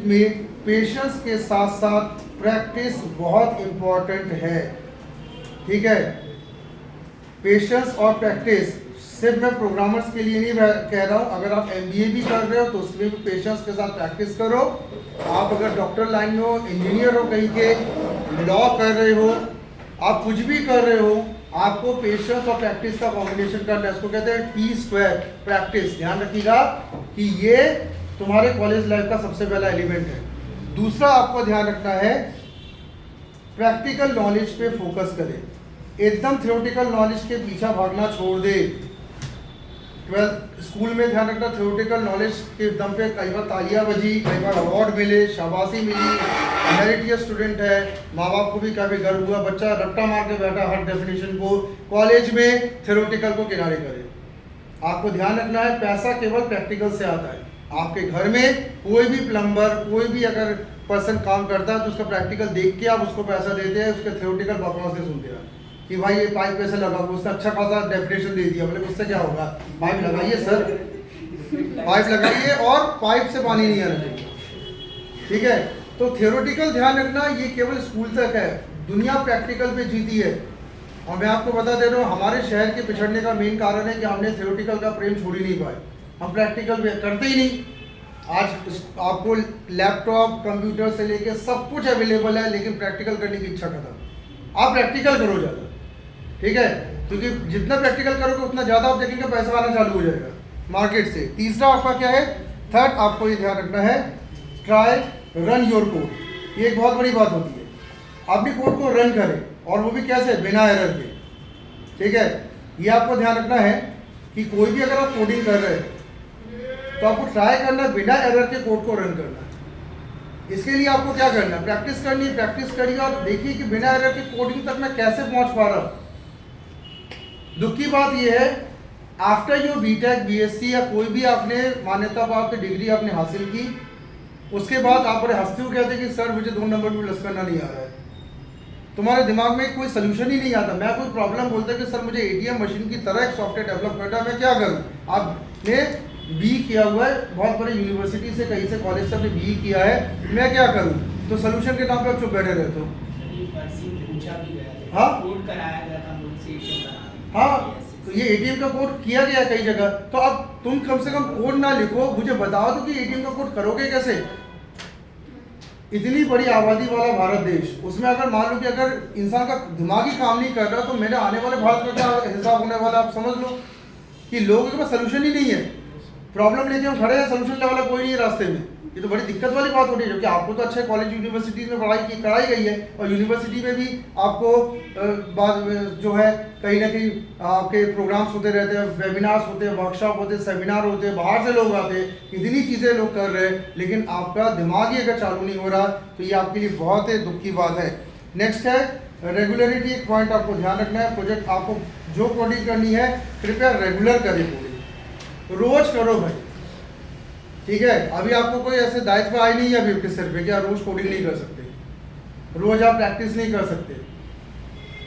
में पेशेंस के साथ साथ प्रैक्टिस बहुत इम्पॉर्टेंट है। ठीक है, पेशेंस और प्रैक्टिस सिर्फ मैं प्रोग्रामर्स के लिए नहीं कह रहा हूँ, अगर आप MBA भी कर रहे हो तो उसमें भी पेशेंस के साथ प्रैक्टिस करो। आप अगर डॉक्टर लाइन में हो, इंजीनियर हो, कहीं के लॉ कर रहे हो, आप कुछ भी कर रहे हो, आपको पेशेंस और प्रैक्टिस का कॉम्बिनेशन करना है। इसको कहते हैं T² प्रैक्टिस। ध्यान रखिएगा कि ये तुम्हारे कॉलेज लाइफ का सबसे पहला एलिमेंट है। दूसरा आपको ध्यान रखना है, प्रैक्टिकल नॉलेज पे फोकस करें। एकदम थ्योरेटिकल नॉलेज के पीछे भागना छोड़ दे। 12th स्कूल में ध्यान रखना, थ्योरेटिकल नॉलेज के दम पे कई बार तालियां बजी, कई बार अवार्ड मिले, शाबाशी मिली, मेरिटियस स्टूडेंट है, माँ बाप को भी काफ़ी गर्व हुआ, बच्चा रट्टा मार के बैठा हर डेफिनेशन को। कॉलेज में थ्योरेटिकल को किनारे करे। आपको ध्यान रखना है, पैसा केवल प्रैक्टिकल से आता है। आपके घर में कोई भी प्लम्बर, कोई भी अगर पर्सन काम करता है तो उसका प्रैक्टिकल देख के आप उसको पैसा देते हैं, उसके थ्योरेटिकल बकवास से सुनते हैं कि भाई ये पाइप कैसे लगा, उसने अच्छा खासा डेफिनेशन दे दिया, बोले उससे क्या होगा, पाइप लगाइए सर, पाइप लगाइए और पाइप से पानी नहीं आना चाहिए। ठीक है, तो थ्योरेटिकल ध्यान रखना, ये केवल स्कूल तक है, दुनिया प्रैक्टिकल पे जीती है। और मैं आपको बता दे रहा हूँ, हमारे शहर के पिछड़ने का मेन कारण है कि हमने थ्योरेटिकल का प्रेम छोड़ ही नहीं पाए, हम प्रैक्टिकल करते ही नहीं। आज आपको लैपटॉप, कंप्यूटर से लेके सब कुछ अवेलेबल है, लेकिन प्रैक्टिकल करने की इच्छा खत्म। आप प्रैक्टिकल करो ज़्यादा, ठीक है, क्योंकि जितना प्रैक्टिकल करोगे उतना ज़्यादा आप देखेंगे पैसा आना चालू हो जाएगा मार्केट से। तीसरा आपका क्या है, थर्ड आपको ये ध्यान रखना है, ट्राई रन योर कोड। ये एक बहुत बड़ी बात होती है, अपनी कोड को रन करें, और वो भी कैसे, बिना एरर के। ठीक है, ये आपको ध्यान रखना है कि कोई भी अगर आप कोडिंग कर रहे हैं तो आपको ट्राई करना है बिना एरर के कोड को रन करना। इसके लिए आपको क्या करना है, प्रैक्टिस करनी है, प्रैक्टिस करिए और देखिए कि बिना एरर के कोडिंग तक मैं कैसे पहुंच पा रहा हूँ। दुख की बात यह है, आफ्टर योर BTech, BSc या कोई भी आपने मान्यता प्राप्त डिग्री आपने हासिल की, उसके बाद आप बड़े हंसते हुए कहते हैं कि सर मुझे 2 नंबर में प्लस करना नहीं आ रहा है। तुम्हारे दिमाग में कोई सोल्यूशन ही नहीं आता। मैं कोई प्रॉब्लम बोलता है कि सर मुझे ATM मशीन की तरह एक सॉफ्टवेयर डेवलप करना है, मैं क्या करूँ। आपने BE किया हुआ है, बहुत बड़ी यूनिवर्सिटी से, कहीं से कॉलेज से आपने BE किया है, मैं क्या करूँ, तो सोल्यूशन के नाम पे आप चुप बैठे रहते हो। हाँ, तो ये ATM का कोड किया गया कई जगह, तो अब तुम कम से कम कोड ना लिखो, मुझे बताओ तो कि ATM का कोड करोगे कैसे। इतनी बड़ी आबादी वाला भारत देश, उसमें अगर मान लो कि अगर इंसान का दिमाग ही काम नहीं कर रहा, तो मेरे आने वाले भारत का क्या हिसाब होने वाला, आप समझ लो कि लोगों के पास सोल्यूशन ही नहीं है। प्रॉब्लम लेके हम खड़े हैं, सोल्यूशन वाला कोई नहीं है रास्ते में। ये तो बड़ी दिक्कत वाली बात हो रही है, क्योंकि आपको तो अच्छे कॉलेज यूनिवर्सिटीज़ में पढ़ाई कराई गई है, और यूनिवर्सिटी में भी आपको बाद जो है कहीं ना कहीं आपके प्रोग्राम्स होते रहते हैं, वेबिनार्स होते हैं, वर्कशॉप होते हैं, सेमिनार होते हैं, बाहर से लोग आते हैं, इतनी चीज़ें लोग कर रहे हैं, लेकिन आपका दिमाग ही अगर चालू नहीं हो रहा तो ये आपके लिए बहुत ही दुख की बात है। नेक्स्ट है रेगुलरिटी। एक पॉइंट आपको ध्यान रखना है, प्रोजेक्ट आपको जो कोडिंग करनी है कृपया रेगुलर करें, कोडिंग रोज करो भाई। ठीक है, अभी आपको कोई ऐसे दायित्व आए नहीं है अभी आपके सिर पे कि आप रोज कोडिंग नहीं कर सकते, रोज आप प्रैक्टिस नहीं कर सकते।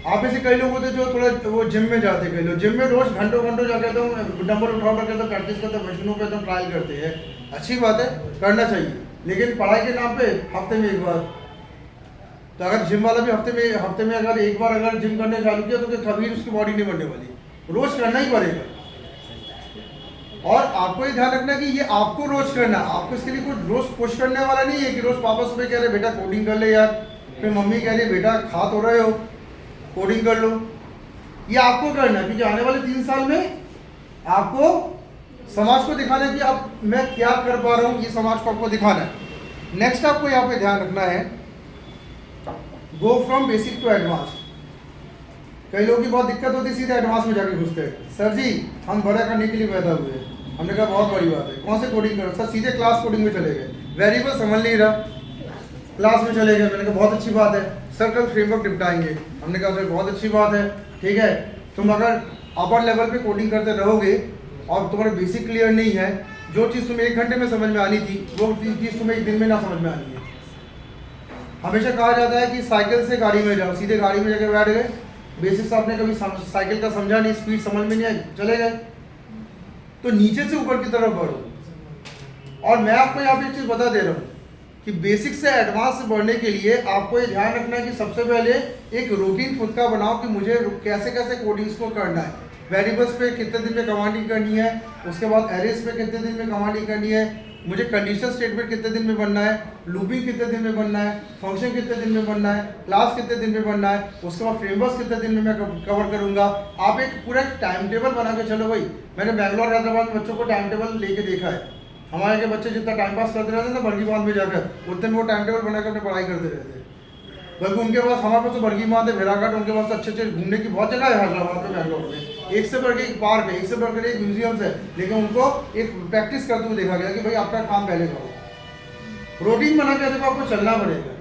आप ऐसे कई लोग होते हैं जो थोड़ा वो जिम में जाते हैं, कई लोग जिम में रोज घंटों घंटों जाके तो डंबल उठा उठा के तो प्रैक्टिस करते हैं, मशीनों पे तो ट्रायल करते हैं। अच्छी बात है, करना चाहिए, लेकिन पढ़ाई के नाम पे हफ्ते में एक बार। तो अगर जिम वाला भी हफ्ते में अगर एक बार अगर जिम करने चालू किया तो कभी उसकी बॉडी नहीं बनने वाली, रोज करना ही पड़ेगा। और आपको ये ध्यान रखना है कि ये आपको रोज करना, आपको इसके लिए कोई रोज पुश करने वाला नहीं है कि रोज पापा सुबह कह रहे बेटा कोडिंग कर ले यार, फिर मम्मी कह रही बेटा खा तो रहे हो कोडिंग कर लो। ये आपको करना है, क्योंकि आने वाले 3 साल में आपको समाज को दिखाना है कि अब मैं क्या कर पा रहा हूँ, ये समाज को आपको दिखाना है। नेक्स्ट आपको यहाँ पे ध्यान रखना है, go from basic to advance. कई लोगों की बहुत दिक्कत होती है, सीधे एडवांस में जाके घुसते हैं। सर जी हम बड़ा करने के लिए पैदा हुए हैं। हमने कहा बहुत बड़ी बात है, कौन से कोडिंग करो सर, सीधे क्लास कोडिंग में चले गए, वेरिएबल समझ नहीं रहा, क्लास में चले गए। मैंने कहा बहुत अच्छी बात है सर, कल फ्रेमवर्क निपटाएंगे। हमने कहा सर बहुत अच्छी बात है, ठीक है, तुम अगर अपर लेवल पे कोडिंग करते रहोगे और तुम्हारा बेसिक क्लियर नहीं है, जो चीज़ तुम्हें 1 घंटे में समझ में आनी थी वो चीज़ तुम्हें 1 दिन में ना समझ में आनी है। हमेशा कहा जाता है कि साइकिल से गाड़ी में जाओ, सीधे गाड़ी में जाकर बैठ गए, बेसिक्स आपने कभी साइकिल का समझा नहीं, स्पीड समझ में नहीं आई, चले गए। तो नीचे से ऊपर की तरफ बढ़ो। और मैं आपको यहाँ पे एक चीज़ बता दे रहा हूँ, कि बेसिक से एडवांस से बढ़ने के लिए आपको ये ध्यान रखना है कि सबसे पहले एक रूटीन खुद का बनाओ कि मुझे कैसे कैसे कोडिंग्स को करना है। वेरिएबल्स पे कितने दिन में कमांडिंग करनी है, उसके बाद एरेस पे कितने दिन में कमांडिंग करनी है, मुझे कंडीशनल स्टेटमेंट कितने दिन में बनना है, लूपिंग कितने दिन में बनना है, फंक्शन कितने दिन में बनना है, क्लास कितने दिन में बनना है, उसके बाद फ्रेमवर्क कितने दिन में मैं कवर करूंगा। आप एक पूरा टाइम टेबल बना के चलो भाई। मैंने बैंगलोर हैदराबाद में बच्चों को टाइम टेबल लेके देखा है। हमारे के बच्चे जितना टाइम पास करते रहते ना बर्गी बांध में जाकर, उतने वो टाइम टेबल बनाकर अपनी पढ़ाई करते रहते हैं। बल्कि उनके पास, हमारे पास तो बर्गी बांध है, भेड़ाघाट, उनके पास अच्छे अच्छे घूमने की बहुत जगह है हैदराबाद में, बैंगलोर में। एक से बढ़ के एक पार्क है, एक से बढ़ कर एक म्यूजियम्स है, लेकिन उनको एक प्रैक्टिस करते हुए देखा गया कि भाई आपका काम पहले करो। रूटीन बना के देखो, आपको चलना पड़ेगा।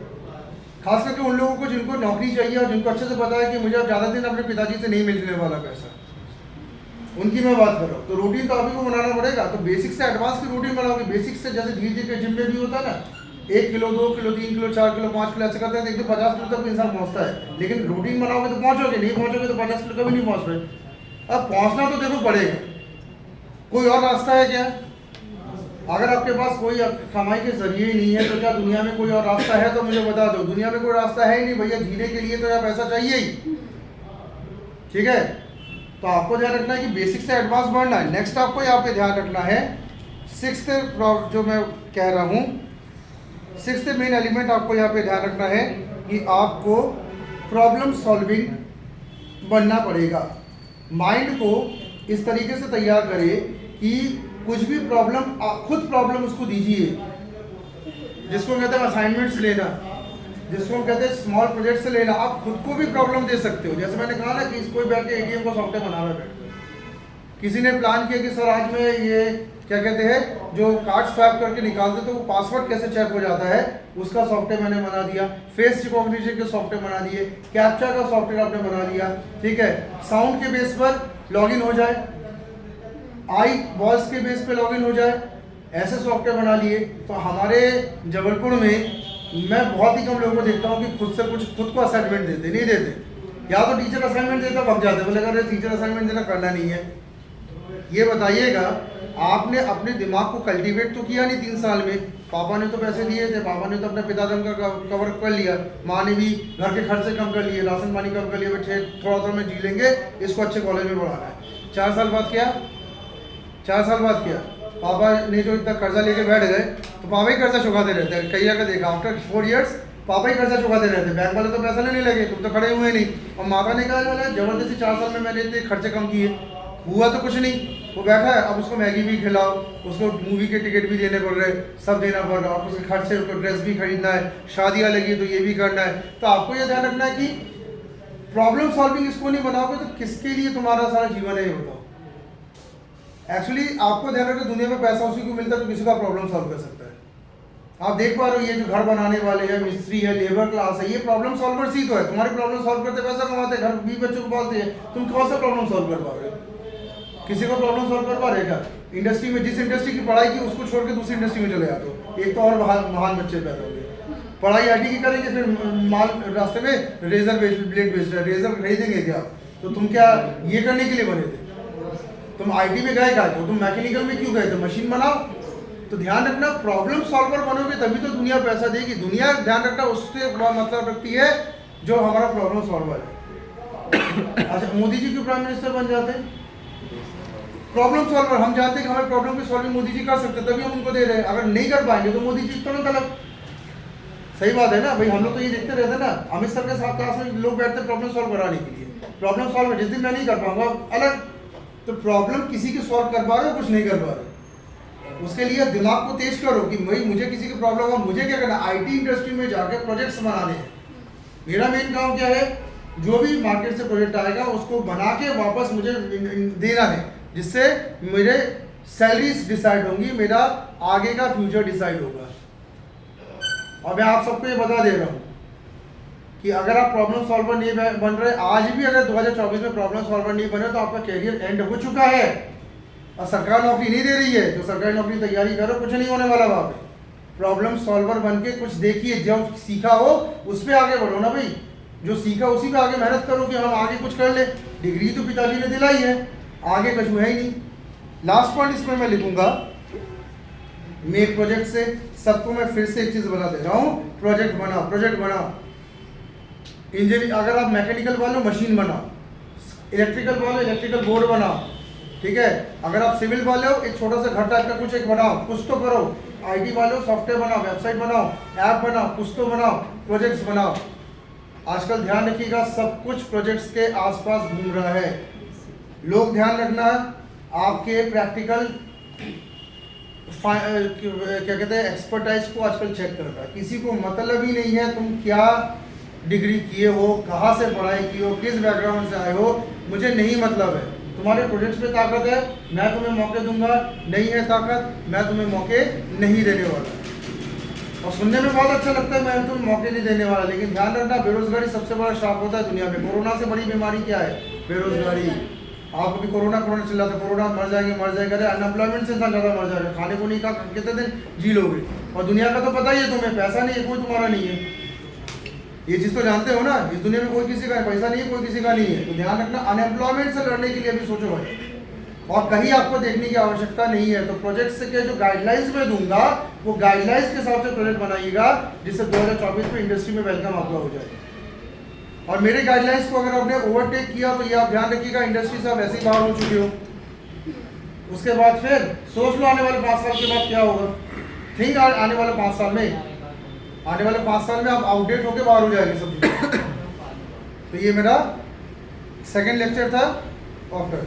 खास करके उन लोगों को जिनको नौकरी चाहिए और जिनको अच्छे से पता है कि मुझे ज़्यादा दिन अपने पिताजी से नहीं मिलने वाला पैसा, उनकी मैं बात कर रहा हूँ। तो रूटीन तो अभी को बनाना पड़ेगा। तो बेसिक से एडवांस की रूटीन बनाओगे। बेसिक से जैसे धीरे धीरे जिम में भी होता है ना, 1 kilo 2 kilo 3 kilo 4 kilo 5 kilo ऐसे करते हैं, देखते 50 किलो तक इंसान पहुँचता है। लेकिन रूटीन बनाओगे तो पहुँचोगे, नहीं पहुँचोगे तो 50 किलो कभी नहीं पहुँच रहे। अब पहुँचना तो देखो पड़ेगा। कोई और रास्ता है क्या? अगर आपके पास कोई कमाई के जरिए ही नहीं है तो क्या दुनिया में कोई और रास्ता है? तो मुझे बता दो। दुनिया में कोई रास्ता है ही नहीं भैया। जीने के लिए तो यार पैसा चाहिए ही। ठीक है, तो आपको ध्यान रखना है कि बेसिक से एडवांस बढ़ना है। नेक्स्ट आपको यहाँ पे ध्यान रखना है, 6th जो मैं कह रहा हूँ, 6th मेन एलिमेंट आपको यहाँ पे ध्यान रखना है कि आपको प्रॉब्लम सॉल्विंग बनना पड़ेगा। माइंड को इस तरीके से तैयार करें कि कुछ भी प्रॉब्लम, खुद प्रॉब्लम उसको दीजिए। जिसको कहते हैं असाइनमेंट्स लेना, जिसको हम कहते हैं स्मॉल प्रोजेक्ट से लेना, आप खुद को भी प्रॉब्लम दे सकते हो। जैसे मैंने कहा ना कि कोई बैठ के एटीएम का सॉफ्टवेयर बना रहा है बैठ कर। किसी ने प्लान किया कि सर आज में ये क्या कहते हैं जो कार्ड स्वैप करके निकालते तो वो पासवर्ड कैसे चेक हो जाता है, उसका सॉफ्टवेयर मैंने बना दिया। फेस रिकॉग्निशन के सॉफ्टवेयर बना दिए, कैप्चा का सॉफ्टवेयर आपने बना दिया। ठीक है, साउंड के बेस पर लॉगिन हो जाए, आई वॉइस के बेस पे लॉगिन हो जाए, ऐसे सॉफ्टवेयर बना लिए। तो हमारे जबलपुर में मैं बहुत ही कम लोगों को देखता हूँ कि खुद को असाइनमेंट देते, नहीं देते। या तो टीचर असाइनमेंट देता भाग जाते, बोले अगर टीचर असाइनमेंट देना करना नहीं है। ये बताइएगा, आपने अपने दिमाग को कल्टीवेट तो किया नहीं 3 साल में। पापा ने तो पैसे दिए थे, पापा ने तो अपने पिताधन का कवर कर लिया, माँ ने भी घर के खर्चे कम कर लिए, राशन पानी कम कर लिया, बच्चे थोड़ा थोड़ा में जी लेंगे, इसको अच्छे कॉलेज में पढ़ाना है। 4 साल बाद क्या, 4 साल बाद क्या, पापा ने जो इतना कर्जा लेके बैठ गए तो पापा ही कर्जा चुकाते रहते हैं। कई जगह देखा, आफ्टर 4 years पापा ही कर्जा चुकाते रहते हैं। बैंक वाले तो पैसा लेने लगे, तुम तो खड़े हुए नहीं। और माता ने कहा जबरदस्ती 4 साल में मैंने इतने खर्चे कम किए, हुआ तो कुछ नहीं। वो बैठा है, अब उसको मैगी भी खिलाओ, उसको मूवी के टिकट भी देने पड़ रहे, सब देना पड़ रहा है, उसके खर्चे, उसको ड्रेस भी खरीदना है, शादियाँ लगी तो ये भी करना है। तो आपको ये ध्यान रखना है कि प्रॉब्लम सॉल्विंग इसको नहीं बनाओगे तो किसके लिए तुम्हारा सारा जीवन है ये बताओ। एक्चुअली आपको ध्यान रखना, दुनिया में पैसा उसी को मिलता है तो किसी का प्रॉब्लम सॉल्व कर सकता है। आप देख पा रहे हो ये जो घर बनाने वाले हैं, मिस्त्री है, लेबर क्लास है, ये प्रॉब्लम सॉल्वर्स ही तो है। तुम्हारी प्रॉब्लम सॉल्व करते पैसा कमाते हैं, घर 20 बच्चों को पालते हैं, तुम कौन सा प्रॉब्लम सॉल्व कर पा रहे हो? किसी को प्रॉब्लम सॉल्व कर पा रहे क्या? इंडस्ट्री में, जिस इंडस्ट्री की पढ़ाई की उसको छोड़ के दूसरी इंडस्ट्री में चले जाते हो, एक तो और महान बच्चे पैदा हो गए। पढ़ाई आईटी की करेंगे, फिर माल रास्ते में रेजर ब्लेड बेच रहे, रेजर खरीदेंगे क्या? तो तुम क्या ये करने के लिए बने थे? तुम आईटी में गए क्या? तो तुम मैकेनिकल में क्यों गए थे? मशीन बनाओ। तो ध्यान रखना, प्रॉब्लम सॉल्वर बनोगे तभी तो दुनिया पैसा देगी। दुनिया ध्यान रखना उससे मतलब रखती है जो हमारा प्रॉब्लम सॉल्वर है। अच्छा, मोदी जी क्यों प्राइम मिनिस्टर बन जाते हैं? Problem solver. हम जानते हैं कि हमारे प्रॉब्लम की सॉल्विंग मोदी जी कर सकते, तभी हम उनको दे रहे हैं। अगर नहीं कर पाएंगे तो मोदी जी तुरंत अलग। सही बात है ना भाई? हम लोग तो ये देखते रहते ना, अमित सर के साथ क्लास में लोग बैठते प्रॉब्लम सॉल्व कराने के लिए। प्रॉब्लम सॉल्व, जिस दिन मैं नहीं कर पाऊंगा अलग। तो प्रॉब्लम किसी की सॉल्व कर पा रहे हो, कुछ नहीं कर पा रहे, उसके लिए दिमाग को तेज करो कि भाई मुझे किसी की प्रॉब्लम हो, मुझे क्या करना, आईटी इंडस्ट्री में जाकर प्रोजेक्ट्स बनाने हैं। मेरा मेन काम क्या है, जो भी मार्केट से प्रोजेक्ट आएगा उसको बना के वापस मुझे देना है, जिससे मेरे सैलरीज डिसाइड होंगी, मेरा आगे का फ्यूचर डिसाइड होगा। और मैं आप सबको ये बता दे रहा हूँ कि अगर आप प्रॉब्लम सॉल्वर नहीं बन रहे, आज भी अगर 2024 में प्रॉब्लम सॉल्वर नहीं बने तो आपका कैरियर एंड हो चुका है। और सरकार नौकरी नहीं दे रही है तो सरकारी नौकरी की तैयारी करो, कुछ नहीं होने वाला वहाँ पे। प्रॉब्लम सॉल्वर बन के कुछ देखिए, जो सीखा हो उस पर आगे बढ़ो ना भाई। जो सीखा उसी पे आगे मेहनत करो कि हम आगे कुछ कर ले। डिग्री तो पिताजी ने दिलाई है, आगे कुछ है ही नहीं। लास्ट पॉइंट इसमें मैं लिखूंगा, मेक प्रोजेक्ट से सबको मैं फिर से एक चीज़ बता दे रहा हूँ, प्रोजेक्ट बनाओ, प्रोजेक्ट बनाओ। इंजीनियर, अगर आप मैकेनिकल वाले मशीन बनाओ, इलेक्ट्रिकल वाले इलेक्ट्रिकल बोर्ड बनाओ, ठीक है। अगर आप सिविल वाले हो एक छोटा सा घर टाइप का कुछ एक बनाओ, कुछ तो करो। आईटी वाले हो सॉफ्टवेयर बनाओ, वेबसाइट बनाओ, ऐप बनाओ, कुछ तो बनाओ, प्रोजेक्ट्स बनाओ। आजकल ध्यान रखिएगा, सब कुछ प्रोजेक्ट्स के आसपास घूम रहा है। लोग ध्यान रखना, आपके प्रैक्टिकल क्या कहते हैं एक्सपर्टाइज को आजकल चेक करता है। किसी को मतलब ही नहीं है तुम क्या डिग्री किए हो, कहाँ से पढ़ाई की हो, किस बैकग्राउंड से आए हो, मुझे नहीं मतलब है। तुम्हारे प्रोजेक्ट्स पे ताकत है, मैं तुम्हें मौके दूंगा, नहीं है ताकत, मैं तुम्हें मौके नहीं देने वाला। और सुनने में बहुत अच्छा लगता है मैं तुम्हें मौके नहीं देने वाला, लेकिन ध्यान रखना बेरोजगारी सबसे बड़ा श्राप होता है दुनिया में। कोरोना से बड़ी बीमारी क्या है? बेरोजगारी। आप अभी कोरोना चल रहा था, कोरोना मर जाएंगे, अरे अनएम्प्लॉयमेंट से इंसान ज़्यादा मर जाएगा। खाने को नहीं खा कितने दिन जी लोगे? और दुनिया का तो पता ही है तुम्हें, पैसा नहीं है, कोई तुम्हारा नहीं है। ये चीज़ तो जानते हो ना, इस दुनिया में कोई किसी का पैसा नहीं है, कोई किसी का नहीं है। तो ध्यान रखना, अनएम्प्लॉयमेंट से लड़ने के लिए भी सोचो भाई, और कहीं आपको देखने की आवश्यकता नहीं है। तो प्रोजेक्ट के जो गाइडलाइंस मैं दूंगा, वो गाइडलाइंस के हिसाब से प्रोजेक्ट बनाइएगा, जिससे 2024 में इंडस्ट्री में वेलकम आपका हो जाए। और मेरे गाइडलाइंस को अगर आपने ओवरटेक किया तो ये आप ध्यान रखिएगा, इंडस्ट्री से आप वैसे ही बाहर हो चुके हो। उसके बाद फिर सोच लो आने वाले 5 साल के बाद क्या होगा। थिंक आने वाले 5 साल में, आने वाले 5 साल में आप आउटडेट होकर बाहर हो जाएंगे सब। तो ये मेरा सेकेंड लेक्चर था आफ्टर।